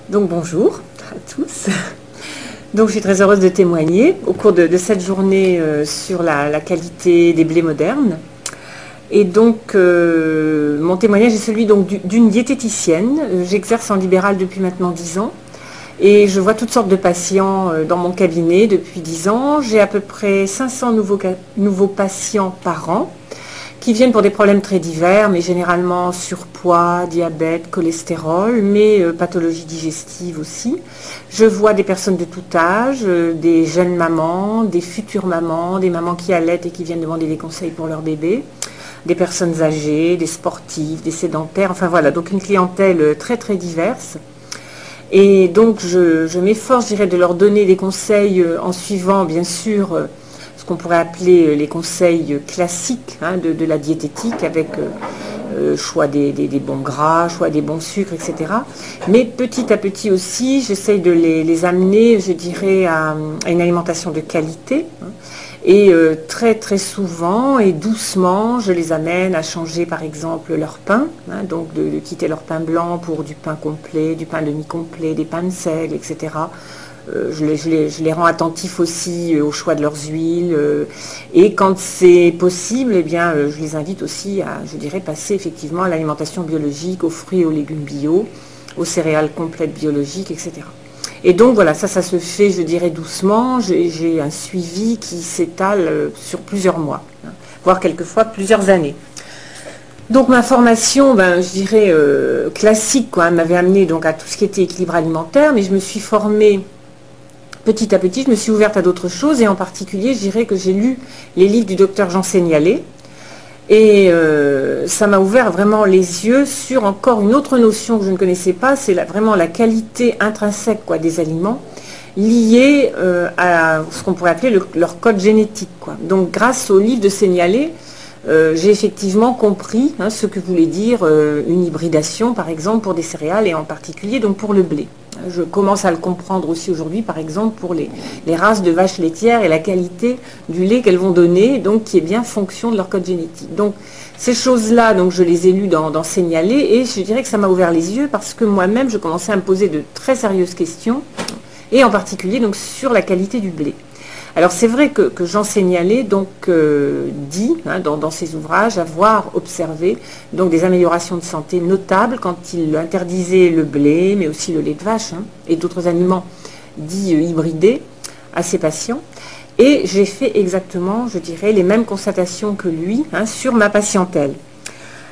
Donc bonjour à tous. Donc je suis très heureuse de témoigner au cours de cette journée sur la qualité des blés modernes. Et donc mon témoignage est celui d'une diététicienne. J'exerce en libéral depuis maintenant 10 ans et je vois toutes sortes de patients dans mon cabinet depuis 10 ans. J'ai à peu près 500 nouveaux patients par an qui viennent pour des problèmes très divers, mais généralement surpoids, diabète, cholestérol, mais pathologies digestives aussi. Je vois des personnes de tout âge, des jeunes mamans, des futures mamans, des mamans qui allaitent et qui viennent demander des conseils pour leur bébé, des personnes âgées, des sportifs, des sédentaires, enfin voilà, donc une clientèle très très diverse. Et donc je m'efforce, je dirais, de leur donner des conseils en suivant bien sûr qu'on pourrait appeler les conseils classiques de la diététique avec choix des bons gras, choix des bons sucres, etc. Mais petit à petit aussi, j'essaye de les amener, je dirais, à une alimentation de qualité. Et très très souvent et doucement, je les amène à changer par exemple leur pain, donc de quitter leur pain blanc pour du pain complet, du pain demi-complet, des pains de sel, etc. Je les rends attentifs aussi au choix de leurs huiles et quand c'est possible, eh bien, je les invite aussi à, je dirais, passer effectivement à l'alimentation biologique, aux fruits et aux légumes bio, aux céréales complètes biologiques, etc. Et donc voilà, ça se fait, je dirais, doucement. J'ai un suivi qui s'étale sur plusieurs mois, voire quelquefois plusieurs années. Donc ma formation, je dirais, classique, m'avait amené donc à tout ce qui était équilibre alimentaire, mais je me suis formée petit à petit, je me suis ouverte à d'autres choses et en particulier, je dirais que j'ai lu les livres du docteur Jean Seignalé et ça m'a ouvert vraiment les yeux sur encore une autre notion que je ne connaissais pas, c'est vraiment la qualité intrinsèque des aliments liée à ce qu'on pourrait appeler leur code génétique. Donc grâce au livre de Seignalé, j'ai effectivement compris ce que voulait dire une hybridation, par exemple, pour des céréales et en particulier donc pour le blé. Je commence à le comprendre aussi aujourd'hui, par exemple, pour les races de vaches laitières et la qualité du lait qu'elles vont donner, donc qui est bien fonction de leur code génétique. Donc ces choses-là, donc je les ai lues dans Seignalé et je dirais que ça m'a ouvert les yeux parce que moi-même, je commençais à me poser de très sérieuses questions et en particulier donc sur la qualité du blé. Alors c'est vrai que Jean Seignalé donc dit dans ses ouvrages avoir observé donc des améliorations de santé notables quand il interdisait le blé, mais aussi le lait de vache et d'autres aliments dits hybridés à ses patients. Et j'ai fait exactement, je dirais, les mêmes constatations que lui sur ma patientèle.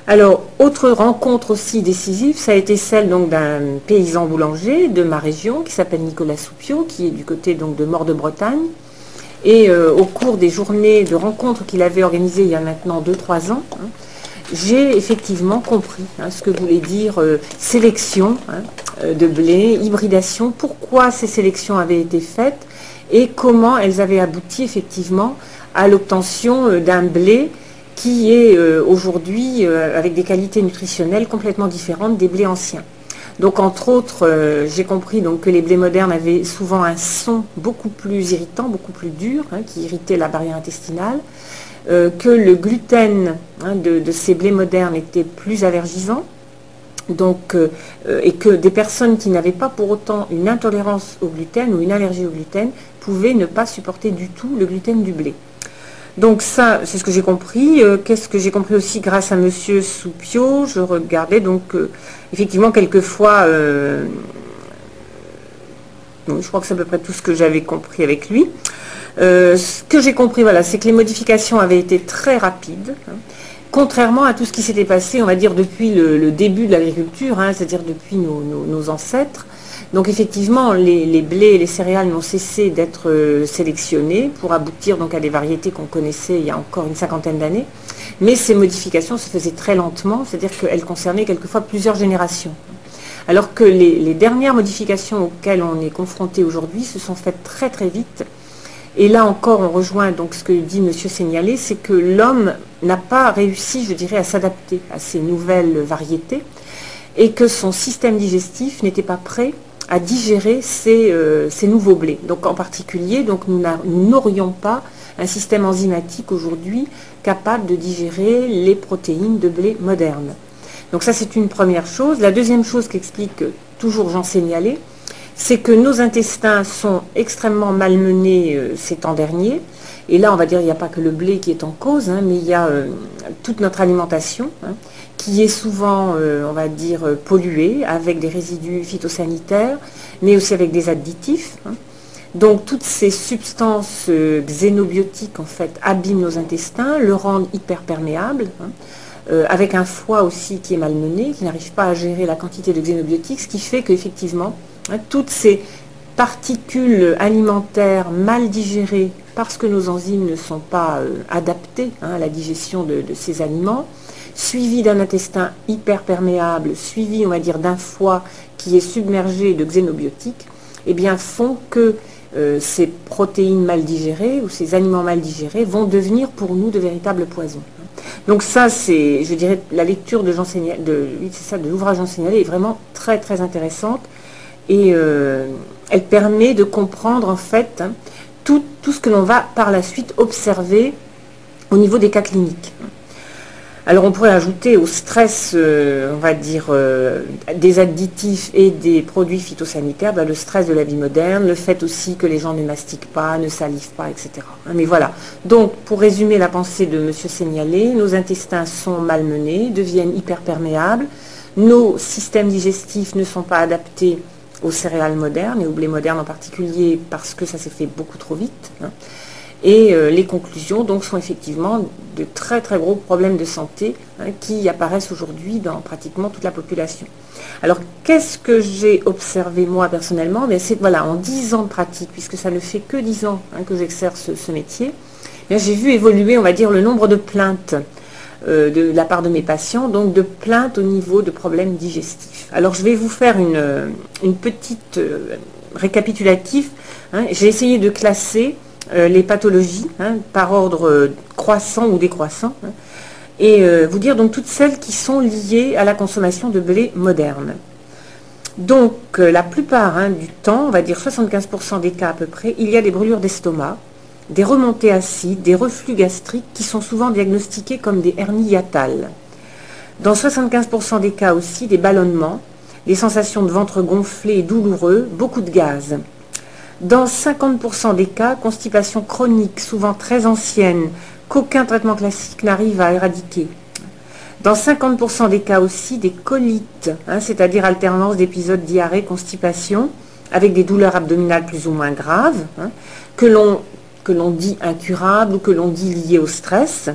Alors, autre rencontre aussi décisive, ça a été celle donc d'un paysan boulanger de ma région qui s'appelle Nicolas Soupio, qui est du côté donc de Mort-de-Bretagne. Et au cours des journées de rencontres qu'il avait organisées il y a maintenant 2-3 ans, j'ai effectivement compris ce que voulait dire sélection de blé, hybridation, pourquoi ces sélections avaient été faites et comment elles avaient abouti effectivement à l'obtention d'un blé qui est aujourd'hui avec des qualités nutritionnelles complètement différentes des blés anciens. Donc entre autres, j'ai compris donc, que les blés modernes avaient souvent un son beaucoup plus irritant, beaucoup plus dur, qui irritait la barrière intestinale, que le gluten de ces blés modernes était plus allergisant, donc, et que des personnes qui n'avaient pas pour autant une intolérance au gluten ou une allergie au gluten pouvaient ne pas supporter du tout le gluten du blé. Donc ça, c'est ce que j'ai compris. Qu'est-ce que j'ai compris aussi grâce à Monsieur Soupio? Je regardais donc effectivement quelquefois, je crois que c'est à peu près tout ce que j'avais compris avec lui. Ce que j'ai compris, voilà, c'est que les modifications avaient été très rapides, contrairement à tout ce qui s'était passé, on va dire, depuis le début de l'agriculture, c'est-à-dire depuis nos ancêtres. Donc effectivement, les blés et les céréales n'ont cessé d'être sélectionnés pour aboutir donc à des variétés qu'on connaissait il y a encore une 50aine d'années. Mais ces modifications se faisaient très lentement, c'est-à-dire qu'elles concernaient quelquefois plusieurs générations. Alors que les dernières modifications auxquelles on est confronté aujourd'hui se sont faites très très vite. Et là encore, on rejoint donc ce que dit M. Seignalé, c'est que l'homme n'a pas réussi, je dirais, à s'adapter à ces nouvelles variétés et que son système digestif n'était pas prêt à digérer ces nouveaux blés. Donc en particulier, donc, nous n'aurions pas un système enzymatique aujourd'hui capable de digérer les protéines de blé modernes. Donc ça, c'est une première chose. La deuxième chose qu'explique toujours Jean Seignalé, c'est que nos intestins sont extrêmement malmenés ces temps derniers. Et là, on va dire, il n'y a pas que le blé qui est en cause, hein, mais il y a toute notre alimentation, hein, qui est souvent, on va dire, polluée avec des résidus phytosanitaires, mais aussi avec des additifs. Hein. Donc, toutes ces substances xénobiotiques, en fait, abîment nos intestins, le rendent hyperperméable, hein, avec un foie aussi qui est malmené, qui n'arrive pas à gérer la quantité de xénobiotiques, ce qui fait qu'effectivement, hein, toutes ces particules alimentaires mal digérées parce que nos enzymes ne sont pas adaptées, hein, à la digestion de ces aliments, suivies d'un intestin hyperperméable, suivi, on va dire, d'un foie qui est submergé de xénobiotiques, eh bien, font que ces protéines mal digérées ou ces aliments mal digérés vont devenir pour nous de véritables poisons. Donc ça, c'est, je dirais, la lecture de Jean Seignalé, de l'ouvrage Jean Seignalé est vraiment très très intéressante et elle permet de comprendre en fait, hein, tout ce que l'on va par la suite observer au niveau des cas cliniques. Alors on pourrait ajouter au stress, on va dire, des additifs et des produits phytosanitaires, le stress de la vie moderne, le fait aussi que les gens ne mastiquent pas, ne salivent pas, etc. Mais voilà. Donc pour résumer la pensée de M. Seignalé, nos intestins sont malmenés, deviennent hyperperméables, nos systèmes digestifs ne sont pas adaptés aux céréales modernes et au blé moderne en particulier parce que ça s'est fait beaucoup trop vite. Hein. Et les conclusions donc sont effectivement de très très gros problèmes de santé, hein, qui apparaissent aujourd'hui dans pratiquement toute la population. Alors qu'est-ce que j'ai observé moi personnellement? C'est voilà, en 10 ans de pratique, puisque ça ne fait que 10 ans, hein, que j'exerce ce métier, j'ai vu évoluer, on va dire, le nombre de plaintes de la part de mes patients, donc de plaintes au niveau de problèmes digestifs. Alors je vais vous faire une petite récapitulatif. Hein. J'ai essayé de classer les pathologies, hein, par ordre croissant ou décroissant, hein, et vous dire donc toutes celles qui sont liées à la consommation de blé moderne. Donc la plupart, hein, du temps, on va dire 75% des cas à peu près, il y a des brûlures d'estomac, des remontées acides, des reflux gastriques qui sont souvent diagnostiqués comme des hernies hiatales. Dans 75% des cas aussi, des ballonnements, des sensations de ventre gonflé et douloureux, beaucoup de gaz. Dans 50% des cas, constipation chronique, souvent très ancienne, qu'aucun traitement classique n'arrive à éradiquer. Dans 50% des cas aussi, des colites, hein, c'est-à-dire alternance d'épisodes diarrhée-constipation, avec des douleurs abdominales plus ou moins graves, hein, que l'on dit incurables ou que l'on dit liées au stress.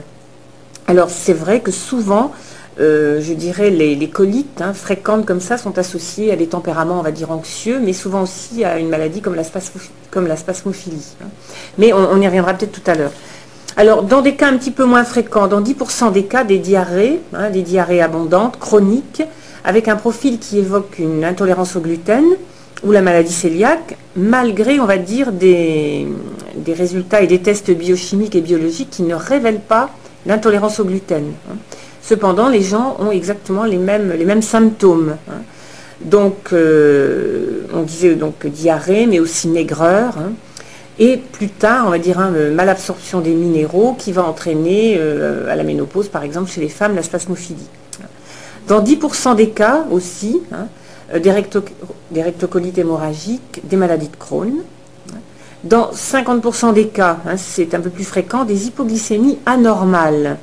Alors c'est vrai que souvent, je dirais, les colites, hein, fréquentes comme ça sont associées à des tempéraments, on va dire, anxieux, mais souvent aussi à une maladie comme la spasmophilie. Hein. Mais on y reviendra peut-être tout à l'heure. Alors, dans des cas un petit peu moins fréquents, dans 10% des cas, des diarrhées, hein, des diarrhées abondantes, chroniques, avec un profil qui évoque une intolérance au gluten ou la maladie cœliaque, malgré, on va dire, des résultats et des tests biochimiques et biologiques qui ne révèlent pas l'intolérance au gluten. Hein. Cependant, les gens ont exactement les mêmes symptômes. Hein. Donc, on disait donc diarrhée, mais aussi maigreur. Hein. Et plus tard, on va dire, hein, malabsorption des minéraux qui va entraîner à la ménopause, par exemple, chez les femmes, la spasmophilie. Dans 10% des cas aussi, hein, des rectocolites hémorragiques, des maladies de Crohn. Dans 50% des cas, hein, c'est un peu plus fréquent, des hypoglycémies anormales,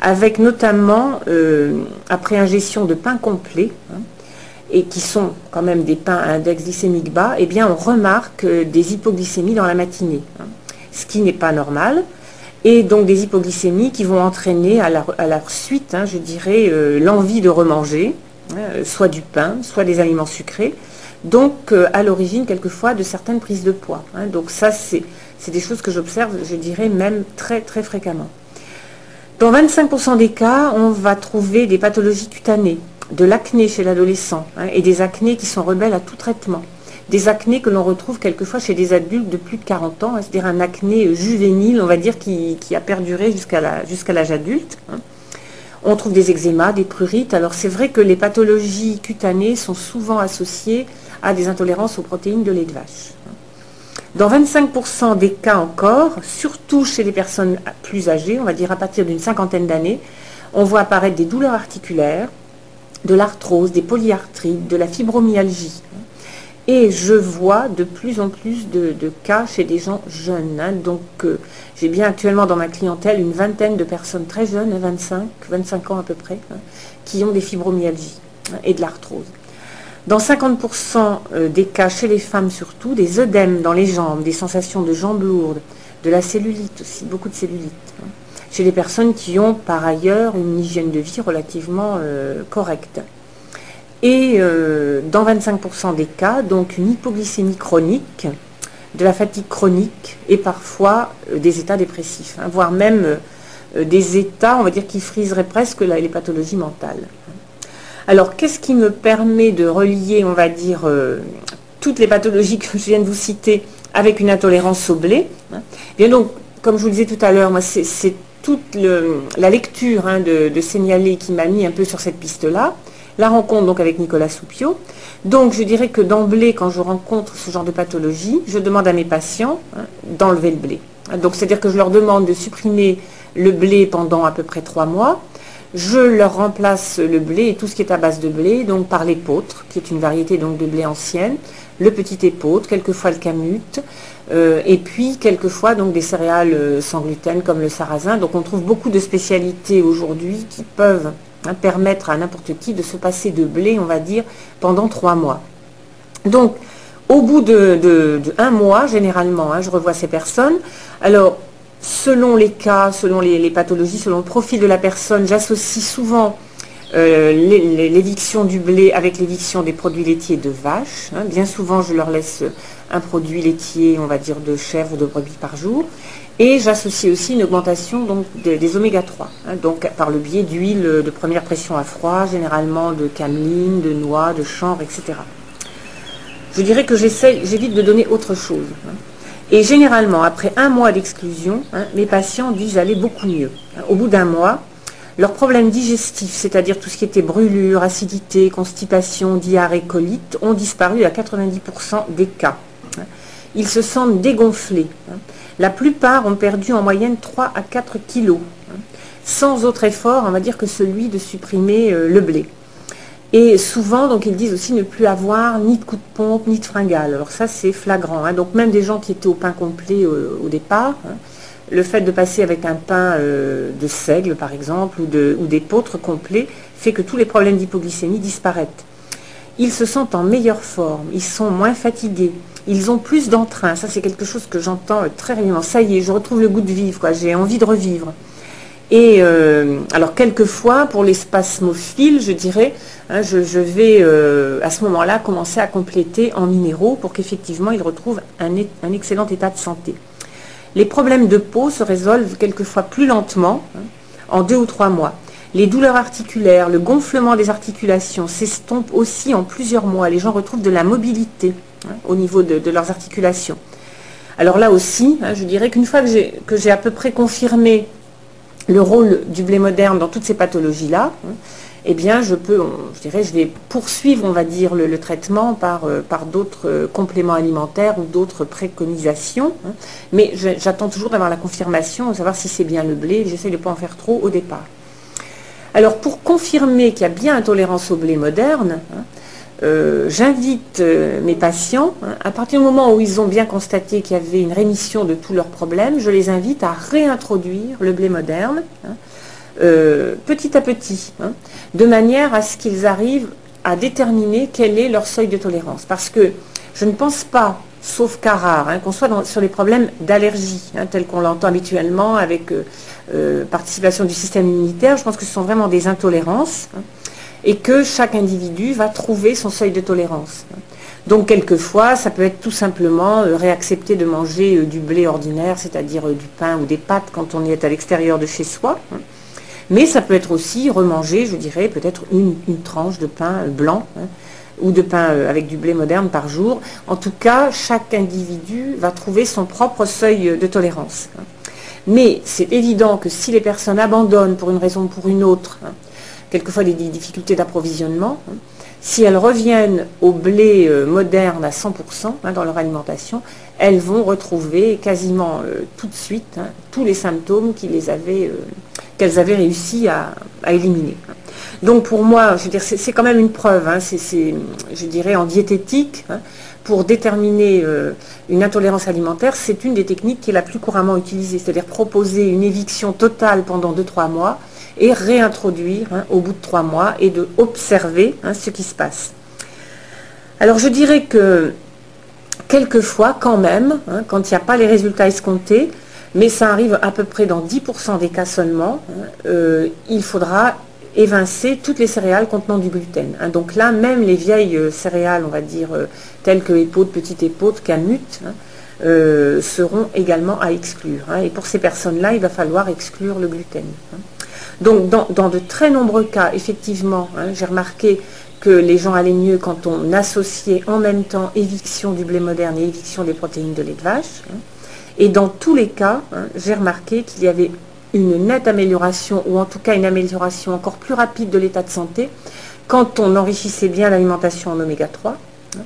avec notamment, après ingestion de pain complet, hein, et qui sont quand même des pains à index glycémique bas, eh bien on remarque des hypoglycémies dans la matinée, hein, ce qui n'est pas normal, et donc des hypoglycémies qui vont entraîner à la suite, hein, je dirais, l'envie de remanger, hein, soit du pain, soit des aliments sucrés, donc à l'origine quelquefois de certaines prises de poids. Hein, donc ça, c'est des choses que j'observe, je dirais, même très très fréquemment. Dans 25% des cas, on va trouver des pathologies cutanées, de l'acné chez l'adolescent, hein, et des acnés qui sont rebelles à tout traitement. Des acnés que l'on retrouve quelquefois chez des adultes de plus de 40 ans, hein, c'est-à-dire un acné juvénile, on va dire, qui a perduré jusqu'à l'âge adulte. Hein. On trouve des eczémas, des prurites. Alors c'est vrai que les pathologies cutanées sont souvent associées à des intolérances aux protéines de lait de vache. Dans 25% des cas encore, surtout chez les personnes plus âgées, on va dire à partir d'une cinquantaine d'années, on voit apparaître des douleurs articulaires, de l'arthrose, des polyarthrites, de la fibromyalgie. Et je vois de plus en plus de cas chez des gens jeunes. Donc, j'ai bien actuellement dans ma clientèle une vingtaine de personnes très jeunes, 25 ans à peu près, qui ont des fibromyalgies et de l'arthrose. Dans 50% des cas, chez les femmes surtout, des œdèmes dans les jambes, des sensations de jambes lourdes, de la cellulite aussi, beaucoup de cellulite. Chez les personnes qui ont par ailleurs une hygiène de vie relativement correcte. Et dans 25% des cas, donc une hypoglycémie chronique, de la fatigue chronique et parfois des états dépressifs, voire même des états, on va dire, qui friseraient presque les pathologies mentales. Alors, qu'est-ce qui me permet de relier, on va dire, toutes les pathologies que je viens de vous citer avec une intolérance au blé? Bien donc, comme je vous le disais tout à l'heure, moi, c'est toute la lecture de Seignalé qui m'a mis un peu sur cette piste-là. La rencontre donc avec Nicolas Soupio. Donc je dirais que d'emblée, quand je rencontre ce genre de pathologie, je demande à mes patients d'enlever le blé. Donc c'est-à-dire que je leur demande de supprimer le blé pendant à peu près 3 mois. Je leur remplace le blé et tout ce qui est à base de blé, donc par l'épeautre, qui est une variété donc de blé ancienne, le petit épeautre, quelquefois le camute, et puis quelquefois donc des céréales sans gluten comme le sarrasin. Donc on trouve beaucoup de spécialités aujourd'hui qui peuvent permettre à n'importe qui de se passer de blé, on va dire, pendant 3 mois. Donc, au bout de 1 mois, généralement, je revois ces personnes. Alors, selon les cas, selon les pathologies, selon le profil de la personne, j'associe souvent l'éviction du blé avec l'éviction des produits laitiers de vache. Bien souvent, je leur laisse un produit laitier, on va dire, de chèvre ou de brebis par jour. Et j'associe aussi une augmentation donc, des oméga 3, donc par le biais d'huile de première pression à froid, généralement de cameline, de noix, de chanvre, etc. Je dirais que j'évite de donner autre chose. Et généralement, après 1 mois d'exclusion, mes patients disent aller beaucoup mieux. Au bout d'1 mois, leurs problèmes digestifs, c'est-à-dire tout ce qui était brûlure, acidité, constipation, diarrhée, colite, ont disparu à 90% des cas. Ils se sentent dégonflés. La plupart ont perdu en moyenne 3 à 4 kilos, sans autre effort, on va dire, que celui de supprimer le blé. Et souvent, donc, ils disent aussi ne plus avoir ni de coup de pompe, ni de fringale. Alors ça, c'est flagrant. Donc même des gens qui étaient au pain complet au départ, le fait de passer avec un pain de seigle, par exemple, ou d'épeautre complet, fait que tous les problèmes d'hypoglycémie disparaissent. Ils se sentent en meilleure forme, ils sont moins fatigués. Ils ont plus d'entrain, ça c'est quelque chose que j'entends très régulièrement. Ça y est, je retrouve le goût de vivre, j'ai envie de revivre. Et alors quelquefois, pour les spasmophiles, je dirais, je vais à ce moment-là commencer à compléter en minéraux pour qu'effectivement ils retrouvent un excellent état de santé. Les problèmes de peau se résolvent quelquefois plus lentement, en 2 ou 3 mois. Les douleurs articulaires, le gonflement des articulations s'estompent aussi en plusieurs mois. Les gens retrouvent de la mobilité au niveau de leurs articulations. Alors là aussi, je dirais qu'une fois que j'ai à peu près confirmé le rôle du blé moderne dans toutes ces pathologies-là, eh bien je vais poursuivre, on va dire, le traitement par d'autres compléments alimentaires ou d'autres préconisations. Mais j'attends toujours d'avoir la confirmation, de savoir si c'est bien le blé. J'essaie de ne pas en faire trop au départ. Alors pour confirmer qu'il y a bien intolérance au blé moderne, j'invite mes patients, à partir du moment où ils ont bien constaté qu'il y avait une rémission de tous leurs problèmes, je les invite à réintroduire le blé moderne, petit à petit, de manière à ce qu'ils arrivent à déterminer quel est leur seuil de tolérance. Parce que je ne pense pas, sauf cas rare, qu'on soit sur les problèmes d'allergie, tels qu'on l'entend habituellement avec participation du système immunitaire. Je pense que ce sont vraiment des intolérances et que chaque individu va trouver son seuil de tolérance. Donc quelquefois, ça peut être tout simplement réaccepter de manger du blé ordinaire, c'est-à-dire du pain ou des pâtes quand on est à l'extérieur de chez soi. Mais ça peut être aussi remanger, je dirais, peut-être une tranche de pain blanc, ou de pain avec du blé moderne par jour. En tout cas, chaque individu va trouver son propre seuil de tolérance. Mais c'est évident que si les personnes abandonnent pour une raison ou pour une autre, quelquefois des difficultés d'approvisionnement, si elles reviennent au blé moderne à 100% dans leur alimentation, elles vont retrouver quasiment tout de suite tous les symptômes qui les avaient qu'elles avaient réussi à éliminer. Donc pour moi, je veux dire, c'est quand même une preuve, hein, je dirais en diététique, hein, pour déterminer une intolérance alimentaire, c'est une des techniques qui est la plus couramment utilisée, c'est-à-dire proposer une éviction totale pendant 2-3 mois et réintroduire hein, au bout de 3 mois et de observer hein, ce qui se passe. Alors je dirais que quelquefois quand même, hein, quand il n'y a pas les résultats escomptés, mais ça arrive à peu près dans 10% des cas seulement, hein, il faudra évincer toutes les céréales contenant du gluten. Hein. Donc là, même les vieilles céréales, on va dire, telles que épeautre, petite épeautre, canute, hein, seront également à exclure. Hein. Et pour ces personnes-là, il va falloir exclure le gluten. Hein. Donc dans de très nombreux cas, effectivement, hein, j'ai remarqué que les gens allaient mieux quand on associait en même temps éviction du blé moderne et éviction des protéines de lait de vache. Hein. Et dans tous les cas, hein, j'ai remarqué qu'il y avait une nette amélioration, ou en tout cas une amélioration encore plus rapide de l'état de santé, quand on enrichissait bien l'alimentation en oméga 3, hein,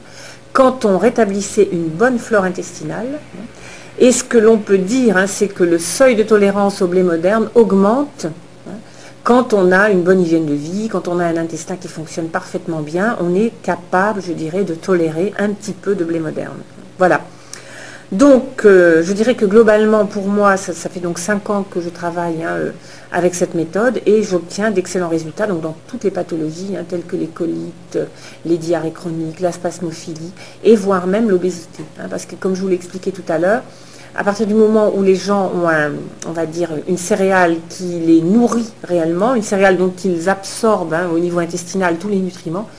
quand on rétablissait une bonne flore intestinale. Hein, et ce que l'on peut dire, hein, c'est que le seuil de tolérance au blé moderne augmente hein, quand on a une bonne hygiène de vie, quand on a un intestin qui fonctionne parfaitement bien, on est capable, je dirais, de tolérer un petit peu de blé moderne. Voilà. Donc, je dirais que globalement, pour moi, ça fait donc 5 ans que je travaille hein, avec cette méthode et j'obtiens d'excellents résultats donc dans toutes les pathologies, hein, telles que les colites, les diarrhées chroniques, la spasmophilie et voire même l'obésité. Hein, parce que comme je vous l'ai expliqué tout à l'heure, à partir du moment où les gens ont, on va dire, une céréale qui les nourrit réellement, une céréale dont ils absorbent hein, au niveau intestinal tous les nutriments,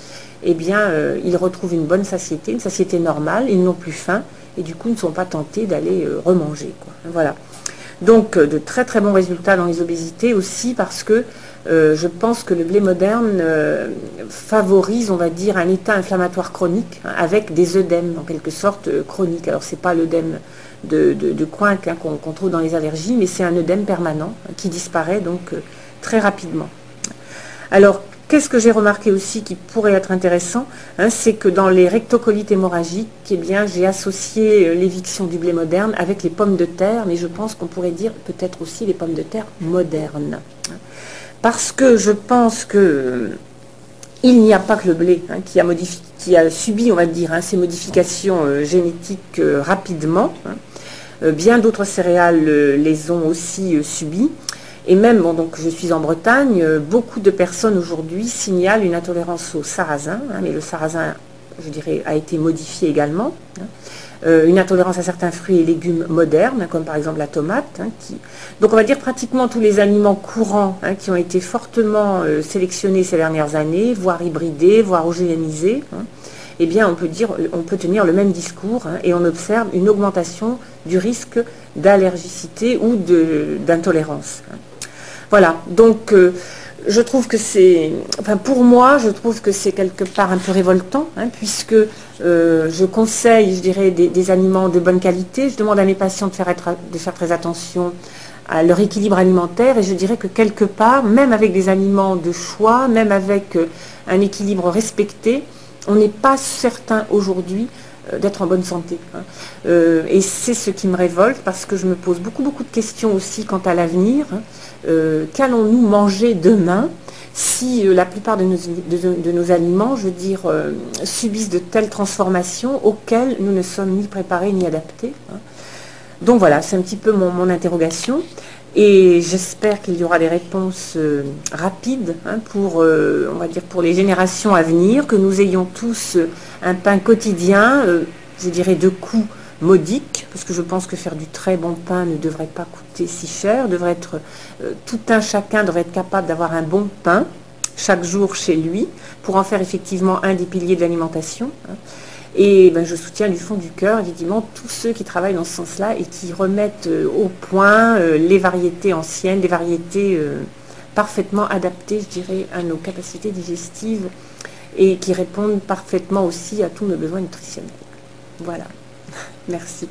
eh bien, ils retrouvent une bonne satiété, une satiété normale, ils n'ont plus faim, et du coup ne sont pas tentés d'aller remanger. Quoi. Voilà. Donc de très très bons résultats dans les obésités aussi parce que je pense que le blé moderne favorise, on va dire, un état inflammatoire chronique hein, avec des œdèmes en quelque sorte chroniques. Alors c'est pas l'œdème de coinque hein, qu'on trouve dans les allergies, mais c'est un œdème permanent hein, qui disparaît donc très rapidement. Alors qu'est-ce que j'ai remarqué aussi qui pourrait être intéressant, hein, c'est que dans les rectocolites hémorragiques, eh bien, j'ai associé l'éviction du blé moderne avec les pommes de terre, mais je pense qu'on pourrait dire peut-être aussi les pommes de terre modernes. Parce que je pense que il n'y a pas que le blé hein, qui a subi, on va dire, hein, ces modifications génétiques rapidement. Hein. Bien d'autres céréales les ont aussi subies. Et même, bon, donc je suis en Bretagne, beaucoup de personnes aujourd'hui signalent une intolérance au sarrasin, hein, mais le sarrasin, je dirais, a été modifié également. Hein, une intolérance à certains fruits et légumes modernes, comme par exemple la tomate. Hein, donc on va dire pratiquement tous les aliments courants hein, qui ont été fortement sélectionnés ces dernières années, voire hybridés, voire ogénisés. Hein, eh bien on peut tenir le même discours hein, et on observe une augmentation du risque d'allergicité ou d'intolérance. Hein. Voilà, donc je trouve que c'est, enfin pour moi, je trouve que c'est quelque part un peu révoltant, hein, puisque je conseille, je dirais, des aliments de bonne qualité. Je demande à mes patients de faire très attention à leur équilibre alimentaire, et je dirais que quelque part, même avec des aliments de choix, même avec un équilibre respecté, on n'est pas certain aujourd'hui d'être en bonne santé. Hein. Et c'est ce qui me révolte, parce que je me pose beaucoup de questions aussi quant à l'avenir. Hein. Qu'allons-nous manger demain si la plupart de nos aliments, je veux dire, subissent de telles transformations auxquelles nous ne sommes ni préparés ni adaptés. Hein. Donc voilà, c'est un petit peu mon interrogation. Et j'espère qu'il y aura des réponses rapides hein, pour, on va dire, pour les générations à venir, que nous ayons tous un pain quotidien, je dirais de coût modique, parce que je pense que faire du très bon pain ne devrait pas coûter si cher, devrait être, tout un chacun devrait être capable d'avoir un bon pain chaque jour chez lui, pour en faire effectivement un des piliers de l'alimentation. Hein. Et ben, je soutiens du fond du cœur, évidemment, tous ceux qui travaillent dans ce sens-là et qui remettent au point les variétés anciennes, des variétés parfaitement adaptées, je dirais, à nos capacités digestives et qui répondent parfaitement aussi à tous nos besoins nutritionnels. Voilà. Merci.